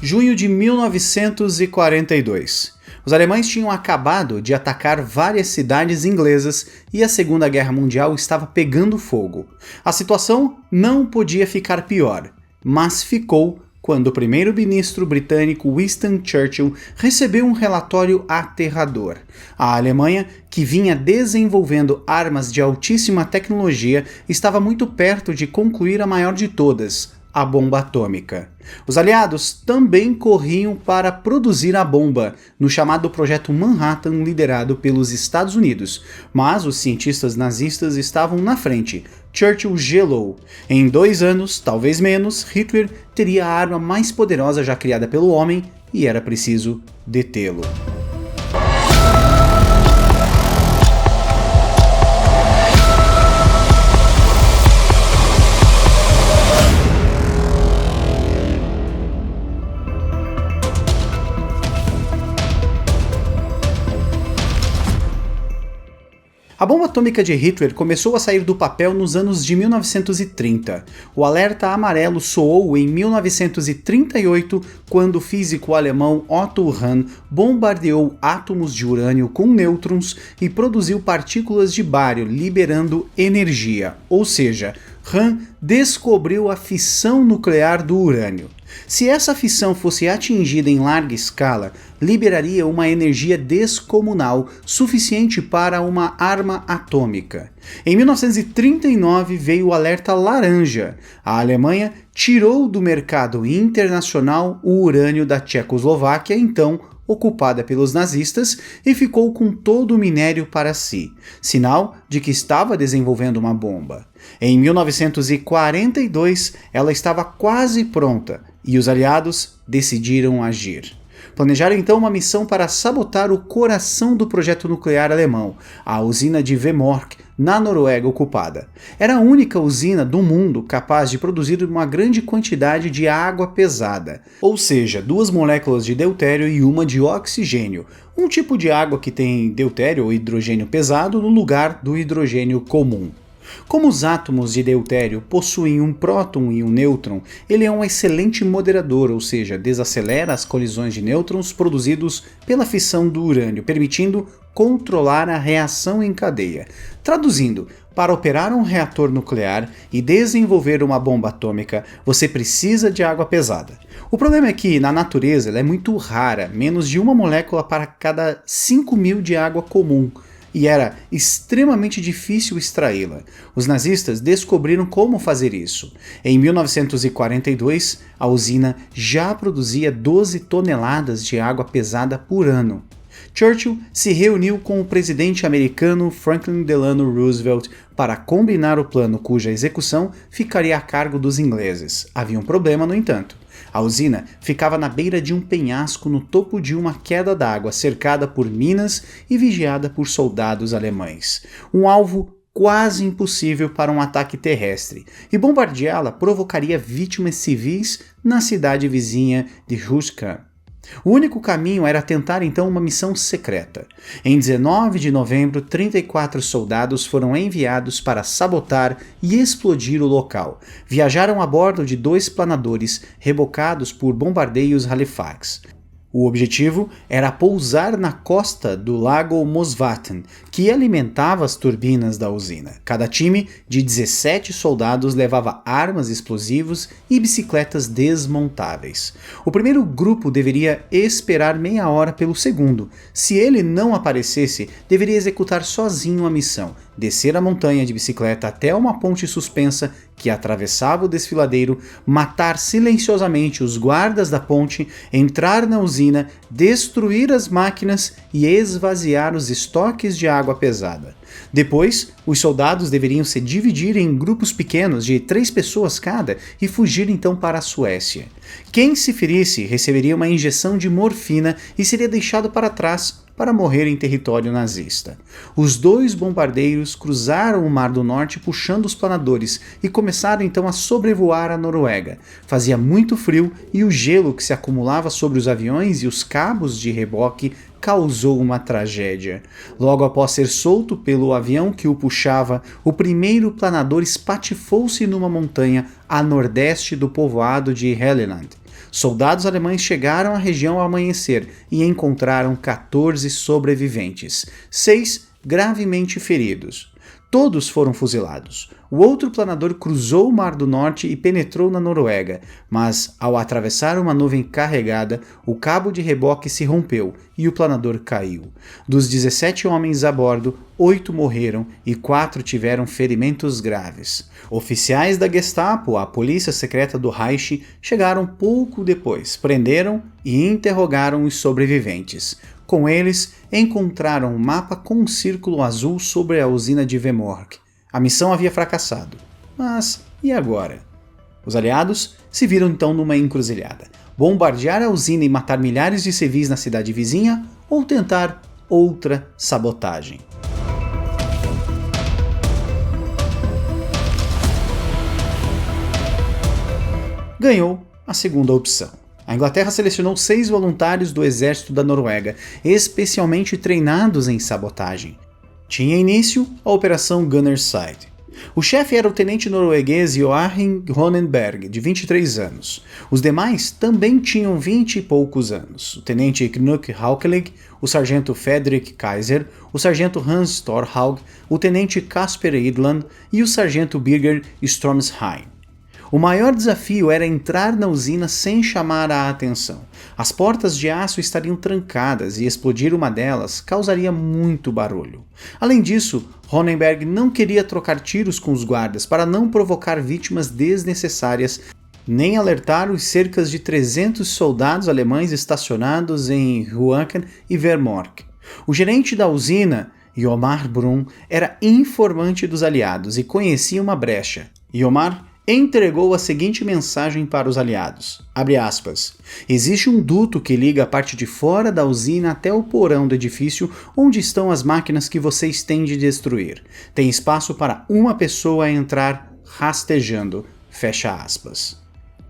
Junho de 1942. Os alemães tinham acabado de atacar várias cidades inglesas e a Segunda Guerra Mundial estava pegando fogo. A situação não podia ficar pior, mas ficou quando o primeiro-ministro britânico Winston Churchill recebeu um relatório aterrador. A Alemanha, que vinha desenvolvendo armas de altíssima tecnologia, estava muito perto de concluir a maior de todas, a bomba atômica. Os aliados também corriam para produzir a bomba, no chamado Projeto Manhattan, liderado pelos Estados Unidos, mas os cientistas nazistas estavam na frente. Churchill gelou. Em 2 anos, talvez menos, Hitler teria a arma mais poderosa já criada pelo homem e era preciso detê-lo. A bomba atômica de Hitler começou a sair do papel nos anos de 1930. O alerta amarelo soou em 1938, quando o físico alemão Otto Hahn bombardeou átomos de urânio com nêutrons e produziu partículas de bário, liberando energia. Ou seja, Hahn descobriu a fissão nuclear do urânio. Se essa fissão fosse atingida em larga escala, liberaria uma energia descomunal suficiente para uma arma atômica. Em 1939 veio o alerta laranja. A Alemanha tirou do mercado internacional o urânio da Tchecoslováquia, então ocupada pelos nazistas, e ficou com todo o minério para si, sinal de que estava desenvolvendo uma bomba. Em 1942, ela estava quase pronta e os aliados decidiram agir. Planejaram então uma missão para sabotar o coração do projeto nuclear alemão, a usina de Vemork, na Noruega ocupada. Era a única usina do mundo capaz de produzir uma grande quantidade de água pesada, ou seja, 2 moléculas de deutério e uma de oxigênio, um tipo de água que tem deutério ou hidrogênio pesado no lugar do hidrogênio comum. Como os átomos de deutério possuem um próton e um nêutron, ele é um excelente moderador, ou seja, desacelera as colisões de nêutrons produzidos pela fissão do urânio, permitindo controlar a reação em cadeia. Traduzindo, para operar um reator nuclear e desenvolver uma bomba atômica, você precisa de água pesada. O problema é que, na natureza, ela é muito rara, menos de uma molécula para cada 5.000 de água comum, e era extremamente difícil extraí-la. Os nazistas descobriram como fazer isso. Em 1942, a usina já produzia 12 toneladas de água pesada por ano. Churchill se reuniu com o presidente americano Franklin Delano Roosevelt para combinar o plano cuja execução ficaria a cargo dos ingleses. Havia um problema, no entanto. A usina ficava na beira de um penhasco no topo de uma queda d'água, cercada por minas e vigiada por soldados alemães. Um alvo quase impossível para um ataque terrestre, e bombardeá-la provocaria vítimas civis na cidade vizinha de Huskam. O único caminho era tentar então uma missão secreta. Em 19 de novembro, 34 soldados foram enviados para sabotar e explodir o local. Viajaram a bordo de 2 planadores rebocados por bombardeios Halifax. O objetivo era pousar na costa do lago Mosvatn, que alimentava as turbinas da usina. Cada time de 17 soldados levava armas explosivos e bicicletas desmontáveis. O primeiro grupo deveria esperar meia hora pelo segundo. Se ele não aparecesse, deveria executar sozinho a missão, descer a montanha de bicicleta até uma ponte suspensa que atravessava o desfiladeiro, matar silenciosamente os guardas da ponte, entrar na usina, destruir as máquinas e esvaziar os estoques de água pesada. Depois, os soldados deveriam se dividir em grupos pequenos de 3 pessoas cada e fugir então para a Suécia. Quem se ferisse receberia uma injeção de morfina e seria deixado para trás para morrer em território nazista. Os 2 bombardeiros cruzaram o Mar do Norte puxando os planadores e começaram então a sobrevoar a Noruega. Fazia muito frio e o gelo que se acumulava sobre os aviões e os cabos de reboque causou uma tragédia. Logo após ser solto pelo avião que o puxava, o primeiro planador espatifou-se numa montanha a nordeste do povoado de Helleland. Soldados alemães chegaram à região ao amanhecer e encontraram 14 sobreviventes, 6 gravemente feridos. Todos foram fuzilados. O outro planador cruzou o Mar do Norte e penetrou na Noruega, mas, ao atravessar uma nuvem carregada, o cabo de reboque se rompeu e o planador caiu. Dos 17 homens a bordo, 8 morreram e 4 tiveram ferimentos graves. Oficiais da Gestapo, a polícia secreta do Reich, chegaram pouco depois, prenderam e interrogaram os sobreviventes. Com eles, encontraram um mapa com um círculo azul sobre a usina de Vemork. A missão havia fracassado. Mas e agora? Os aliados se viram então numa encruzilhada. Bombardear a usina e matar milhares de civis na cidade vizinha ou tentar outra sabotagem? Ganhou a segunda opção. A Inglaterra selecionou 6 voluntários do exército da Noruega, especialmente treinados em sabotagem. Tinha início a Operação Gunnerside. O chefe era o tenente norueguês Joachim Ronenberg, de 23 anos. Os demais também tinham 20 e poucos anos. O tenente Knut Haukelig, o sargento Fredrik Kaiser, o sargento Hans Thorhaug, o tenente Kasper Idland e o sargento Birger Stromsheim. O maior desafio era entrar na usina sem chamar a atenção. As portas de aço estariam trancadas e explodir uma delas causaria muito barulho. Além disso, Ronenberg não queria trocar tiros com os guardas para não provocar vítimas desnecessárias, nem alertar os cerca de 300 soldados alemães estacionados em Ruaken e Vemork. O gerente da usina, Jomar Brun, era informante dos aliados e conhecia uma brecha. Jomar entregou a seguinte mensagem para os aliados, abre aspas, existe um duto que liga a parte de fora da usina até o porão do edifício onde estão as máquinas que vocês têm de destruir. Tem espaço para uma pessoa entrar rastejando, fecha aspas.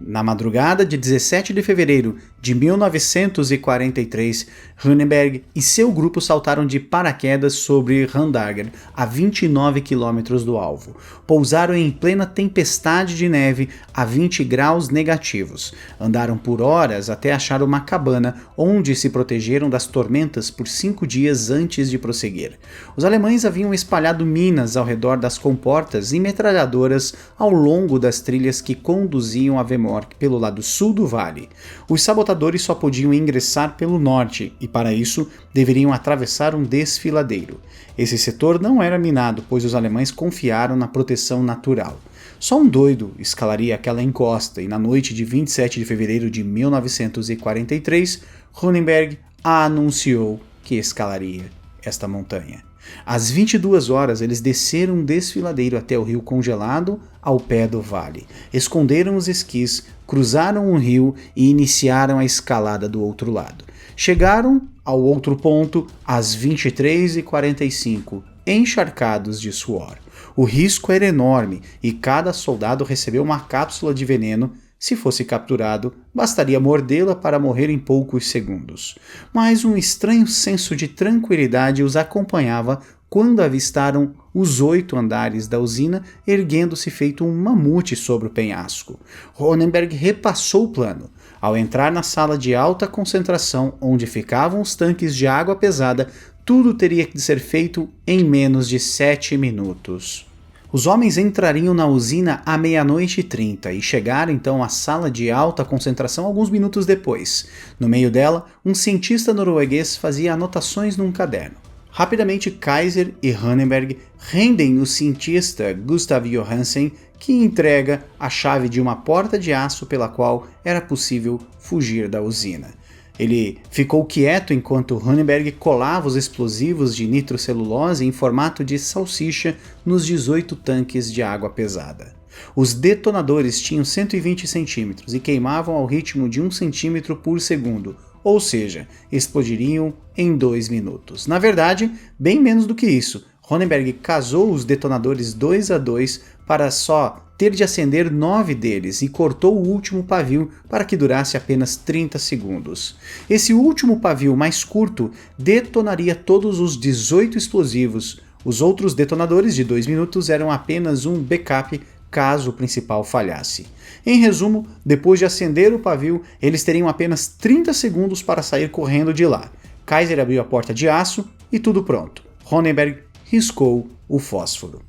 Na madrugada de 17 de fevereiro de 1943, Ronenberg e seu grupo saltaram de paraquedas sobre Randager, a 29 quilômetros do alvo. Pousaram em plena tempestade de neve a 20 graus negativos. Andaram por horas até achar uma cabana, onde se protegeram das tormentas por 5 dias antes de prosseguir. Os alemães haviam espalhado minas ao redor das comportas e metralhadoras ao longo das trilhas que conduziam a Vemork pelo lado sul do vale. Os sabotadores só podiam ingressar pelo norte e, para isso, deveriam atravessar um desfiladeiro. Esse setor não era minado, pois os alemães confiaram na proteção natural. Só um doido escalaria aquela encosta e, na noite de 27 de fevereiro de 1943, Ronenberg anunciou que escalaria esta montanha. Às 22 horas, eles desceram um desfiladeiro até o rio congelado ao pé do vale. Esconderam os esquis, cruzaram o rio e iniciaram a escalada do outro lado. Chegaram ao outro ponto às 23h45, encharcados de suor. O risco era enorme e cada soldado recebeu uma cápsula de veneno. Se fosse capturado, bastaria mordê-la para morrer em poucos segundos. Mas um estranho senso de tranquilidade os acompanhava quando avistaram os 8 andares da usina erguendo-se feito um mamute sobre o penhasco. Ronenberg repassou o plano. Ao entrar na sala de alta concentração, onde ficavam os tanques de água pesada, tudo teria de ser feito em menos de 7 minutos. Os homens entrariam na usina à 00h30 e chegaram então à sala de alta concentração alguns minutos depois. No meio dela, um cientista norueguês fazia anotações num caderno. Rapidamente, Kaiser e Ronenberg rendem o cientista Gustav Johansen, que entrega a chave de uma porta de aço pela qual era possível fugir da usina. Ele ficou quieto enquanto Ronenberg colava os explosivos de nitrocelulose em formato de salsicha nos 18 tanques de água pesada. Os detonadores tinham 120 centímetros e queimavam ao ritmo de 1 centímetro por segundo, ou seja, explodiriam em 2 minutos. Na verdade, bem menos do que isso. Ronenberg casou os detonadores 2 a 2 para só ter de acender 9 deles e cortou o último pavio para que durasse apenas 30 segundos. Esse último pavio mais curto detonaria todos os 18 explosivos. Os outros detonadores de 2 minutos eram apenas um backup caso o principal falhasse. Em resumo, depois de acender o pavio, eles teriam apenas 30 segundos para sair correndo de lá. Kaiser abriu a porta de aço e tudo pronto. Ronenberg riscou o fósforo.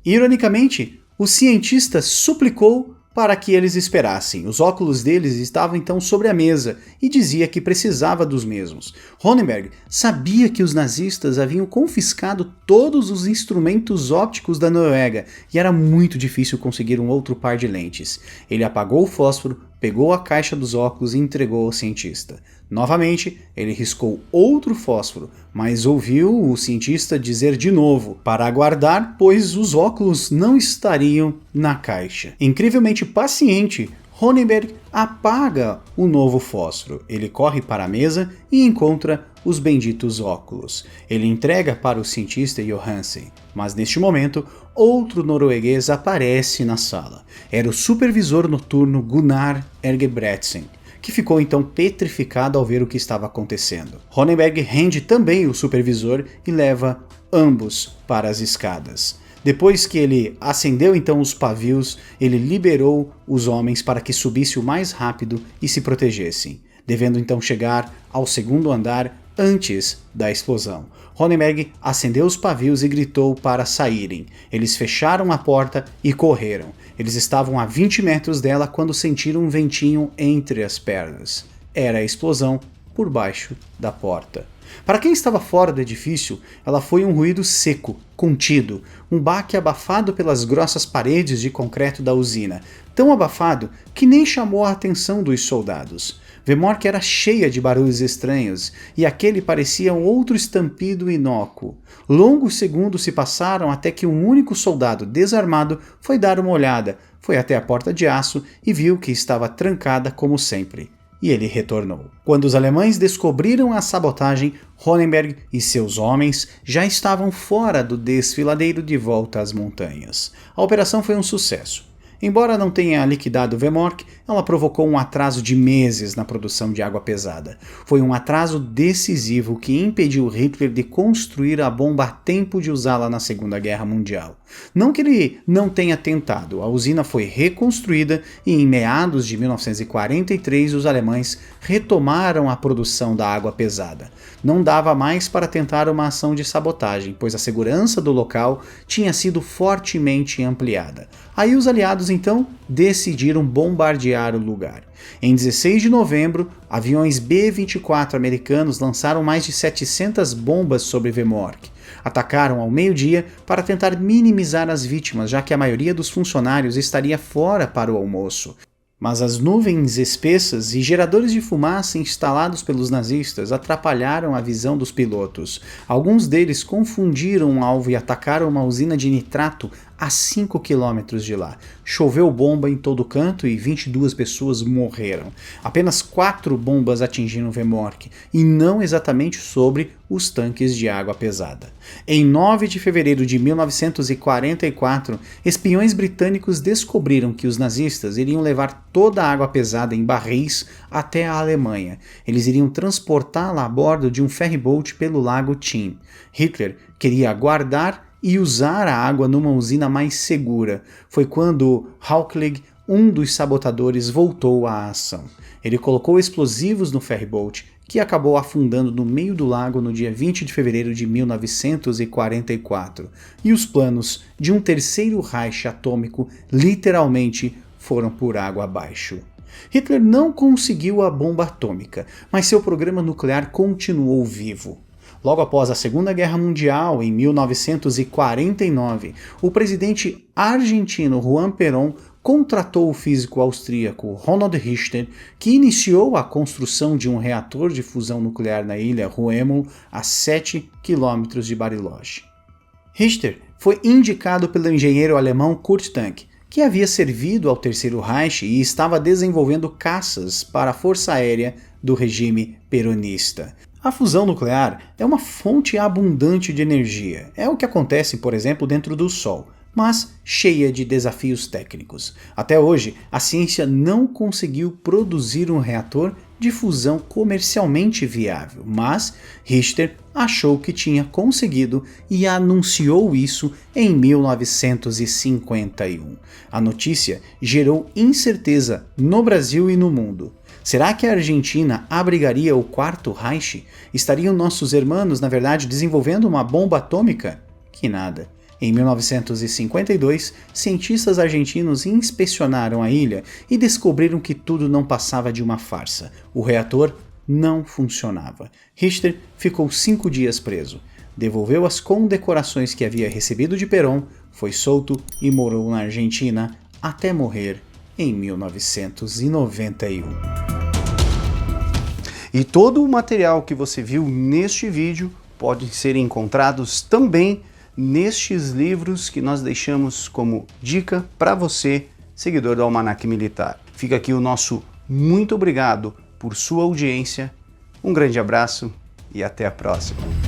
Ironicamente, o cientista suplicou para que eles esperassem. Os óculos deles estavam então sobre a mesa e dizia que precisava dos mesmos. Ronenberg sabia que os nazistas haviam confiscado todos os instrumentos ópticos da Noruega e era muito difícil conseguir um outro par de lentes. Ele apagou o fósforo, pegou a caixa dos óculos e entregou ao cientista. Novamente, ele riscou outro fósforo, mas ouviu o cientista dizer de novo para aguardar, pois os óculos não estariam na caixa. Incrivelmente paciente, Ronenberg apaga o novo fósforo. Ele corre para a mesa e encontra os benditos óculos. Ele entrega para o cientista Johansen, mas neste momento, outro norueguês aparece na sala. Era o supervisor noturno Gunnar Ergebretsen, que ficou então petrificado ao ver o que estava acontecendo. Ronenberg rende também o supervisor e leva ambos para as escadas. Depois que ele acendeu então os pavios, ele liberou os homens para que subissem o mais rápido e se protegessem, devendo então chegar ao segundo andar antes da explosão. Ronenberg acendeu os pavios e gritou para saírem. Eles fecharam a porta e correram. Eles estavam a 20 metros dela quando sentiram um ventinho entre as pernas. Era a explosão por baixo da porta. Para quem estava fora do edifício, ela foi um ruído seco, contido, um baque abafado pelas grossas paredes de concreto da usina, tão abafado que nem chamou a atenção dos soldados. Vemork era cheia de barulhos estranhos, e aquele parecia um outro estampido inócuo. Longos segundos se passaram até que um único soldado desarmado foi dar uma olhada, foi até a porta de aço e viu que estava trancada como sempre. E ele retornou. Quando os alemães descobriram a sabotagem, Ronenberg e seus homens já estavam fora do desfiladeiro de volta às montanhas. A operação foi um sucesso. Embora não tenha liquidado Vemork, ela provocou um atraso de meses na produção de água pesada. Foi um atraso decisivo que impediu Hitler de construir a bomba a tempo de usá-la na Segunda Guerra Mundial. Não que ele não tenha tentado, a usina foi reconstruída e em meados de 1943 os alemães retomaram a produção da água pesada. Não dava mais para tentar uma ação de sabotagem, pois a segurança do local tinha sido fortemente ampliada. Aí os aliados então decidiram bombardear o lugar. Em 16 de novembro, aviões B-24 americanos lançaram mais de 700 bombas sobre Vemork. Atacaram ao meio-dia para tentar minimizar as vítimas, já que a maioria dos funcionários estaria fora para o almoço. Mas as nuvens espessas e geradores de fumaça instalados pelos nazistas atrapalharam a visão dos pilotos. Alguns deles confundiram um alvo e atacaram uma usina de nitrato a 5 quilômetros de lá. Choveu bomba em todo canto e 22 pessoas morreram. Apenas 4 bombas atingiram Vemork, e não exatamente sobre os tanques de água pesada. Em 9 de fevereiro de 1944, espiões britânicos descobriram que os nazistas iriam levar toda a água pesada em barris até a Alemanha. Eles iriam transportá-la a bordo de um ferryboat pelo lago Thyn. Hitler queria guardar e usar a água numa usina mais segura. Foi quando Hauklig, um dos sabotadores, voltou à ação. Ele colocou explosivos no ferryboat, que acabou afundando no meio do lago no dia 20 de fevereiro de 1944. E os planos de um terceiro Reich atômico literalmente foram por água abaixo. Hitler não conseguiu a bomba atômica, mas seu programa nuclear continuou vivo. Logo após a Segunda Guerra Mundial, em 1949, o presidente argentino Juan Perón contratou o físico austríaco Ronald Richter, que iniciou a construção de um reator de fusão nuclear na ilha Ruhmel, a 7 quilômetros de Bariloche. Richter foi indicado pelo engenheiro alemão Kurt Tank, que havia servido ao Terceiro Reich e estava desenvolvendo caças para a Força Aérea do regime peronista. A fusão nuclear é uma fonte abundante de energia. É o que acontece, por exemplo, dentro do Sol. mas cheia de desafios técnicos. Até hoje, a ciência não conseguiu produzir um reator de fusão comercialmente viável, mas Richter achou que tinha conseguido e anunciou isso em 1951. A notícia gerou incerteza no Brasil e no mundo. Será que a Argentina abrigaria o Quarto Reich? Estariam nossos irmãos, na verdade, desenvolvendo uma bomba atômica? Que nada. Em 1952, cientistas argentinos inspecionaram a ilha e descobriram que tudo não passava de uma farsa. O reator não funcionava. Richter ficou 5 dias preso. Devolveu as condecorações que havia recebido de Perón, foi solto e morou na Argentina até morrer em 1991. E todo o material que você viu neste vídeo pode ser encontrados também nestes livros que nós deixamos como dica para você, seguidor do Almanac Militar. Fica aqui o nosso muito obrigado por sua audiência, um grande abraço e até a próxima.